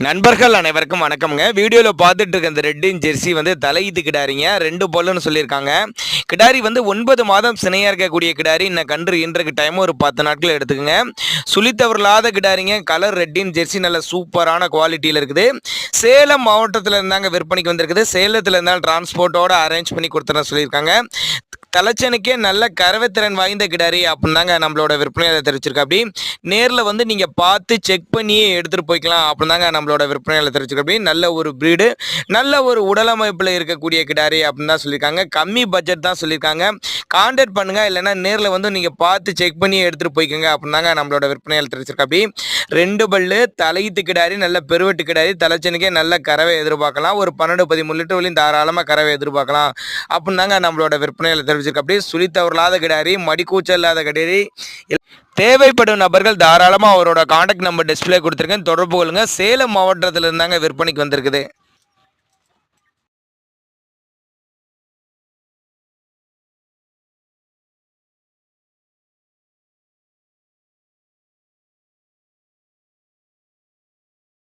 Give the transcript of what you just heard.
நண்பர்கள் அனைவருக்கும் வணக்கம்ங்க. வீடியோவில் பார்த்துட்டு இருக்க இந்த ரெட்டின் ஜெர்சி வந்து தலையீத்து கிடாரிங்க 2 பல்லுன்னு சொல்லியிருக்காங்க. கிடாரி வந்து 9 மாதம் சினையாக இருக்கக்கூடிய கிடாரி. இன்னும் கன்று இன்றைக்கு டைம் ஒரு 10 நாட்கள் எடுத்துக்கோங்க. சுழித்தவரில்லாத கிடாரிங்க. கலர் ரெட்டின் ஜெர்சி நல்ல சூப்பரான குவாலிட்டியில் இருக்குது. சேலம் மாவட்டத்தில் இருந்தாங்க விற்பனைக்கு வந்திருக்குது. சேலத்தில் இருந்தாலும் டிரான்ஸ்போர்ட்டோட அரேஞ்ச் பண்ணி கொடுத்துறேன் சொல்லியிருக்காங்க. தலைச்சனுக்கே நல்ல கறவைத்திறன் வாய்ந்த கிடாரி அப்படின்னு தாங்க நம்மளோட விற்பனை அதை தெரிவிச்சிருக்கா. அப்படி நேரில் வந்து நீங்கள் பார்த்து செக் பண்ணியே எடுத்துகிட்டு போய்க்கலாம் அப்படின்னு தாங்க நம்மளோட விற்பனையில் தெரிவிச்சிருக்க. அப்படி நல்ல ஒரு ப்ரீடு, நல்ல ஒரு உடலமைப்பில் இருக்கக்கூடிய கிடாரி அப்படின்னு தான் சொல்லியிருக்காங்க. கம்மி பட்ஜெட் தான் சொல்லியிருக்காங்க. கான்டாக்ட் பண்ணுங்கள், இல்லைன்னா நேரில் வந்து நீங்கள் பார்த்து செக் பண்ணியே எடுத்துகிட்டு போய்க்கோங்க அப்படின்னு தாங்க நம்மளோட விற்பனையில் தெரிவிச்சிருக்கா. அப்படி 2 பல்லு தலையீத்து கிடாரி, நல்ல பெருவெட்டு கிடாரி. தலைச்சனுக்கே நல்ல கறவை எதிர்பார்க்கலாம். ஒரு 12-13 லிட்டர் வரையும் தாராளமாக கறவை எதிர்பார்க்கலாம் அப்படின்னு தாங்க நம்மளோட விற்பனையில் தெரிவிச்சிருக்க. அப்படி சுழித்தவரில்லாத கிடாரி, மடிக்கூச்சல் இல்லாத கிடாரி. தேவைப்படும் நபர்கள் தாராளமாக அவரோட கான்டாக்ட் நம்பர் டிஸ்பிளே கொடுத்துருக்கேன், தொடர்பு கொள்ளுங்க. சேலம் மாவட்டத்தில் இருந்தாங்க விற்பனைக்கு வந்திருக்குது.